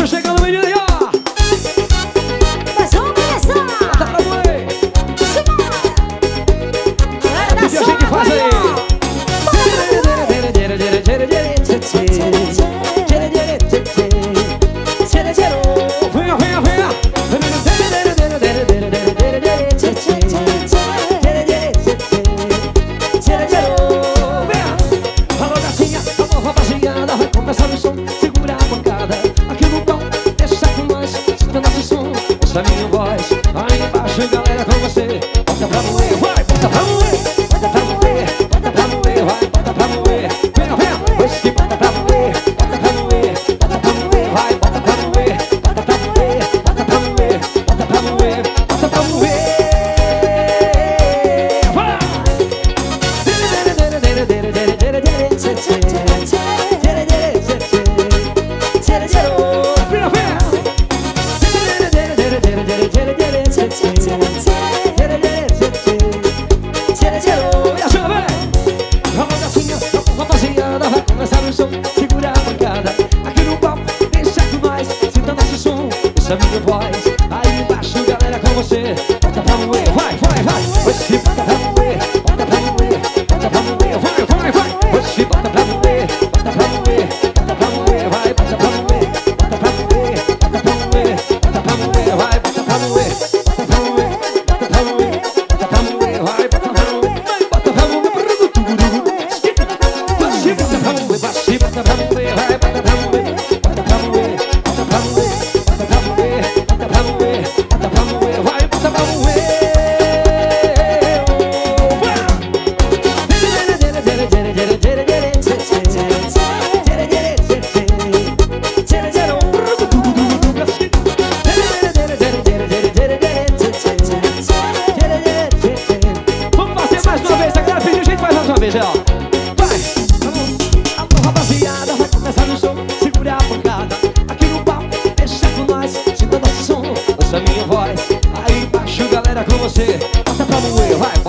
chegando, menino aí, ó. Nós vamos começar. Bota pra moer. Simbora. Galera da Que a gente faz aí. Venha, venha, venha. Alô, gatinha, alô, rapaziada. Vai começar o som, segura a bancada. Aqui no pão, deixa com nós. Sinta nosso som, essa minha voz. Aí embaixo, galera, com você. Bota pra moer, vai, bota pra moer. Bota pra moer, bota pra moer, vai, bota pra moer. Venha, venha, esse bota pra moer. Bota pra moer, bota pra moer, vai, bota pra moer. Bota pra moer, bota pra moer, bota pra moer, bota pra moer. Vai! Venha, venha! E assim, vem! Alô, gatinha, alô, rapaziada. Vai começar o som, segura a bancada. Aqui no palco, deixa com nós. Sinta nosso som, essa minha voz. Aí embaixo, galera, com você. Bota pra moer, vai, vai, vai. Você bota pra moer, bota pra moer, bota pra moer, vai, vai, vai. Você bota pra moer, bota pra moer, bota pra moer, vai, bota pra moer, bota pra moer, bota pra moer, bota pra moer, vai, bota pra moer, bota pra moer, bota pra moer, bota pra moer, vai, bota pra moer, bota pra moer, você bota pra moer, você bota pra moer, vai, bota pra moer, bota pra moer, bota pra moer, bota pra moer, bota pra moer, bota pra moer, vai, bota pra moer. Vamos fazer mais uma vez, a galera pediu, a gente faz mais uma vez, ó. Vai! Alô, rapaziada, vai começar o som, segura a bancada. Aqui no palco, deixa com nós, sinta nosso som, ouça minha voz. Aí embaixo, galera, com você. Bota pra moer, vai!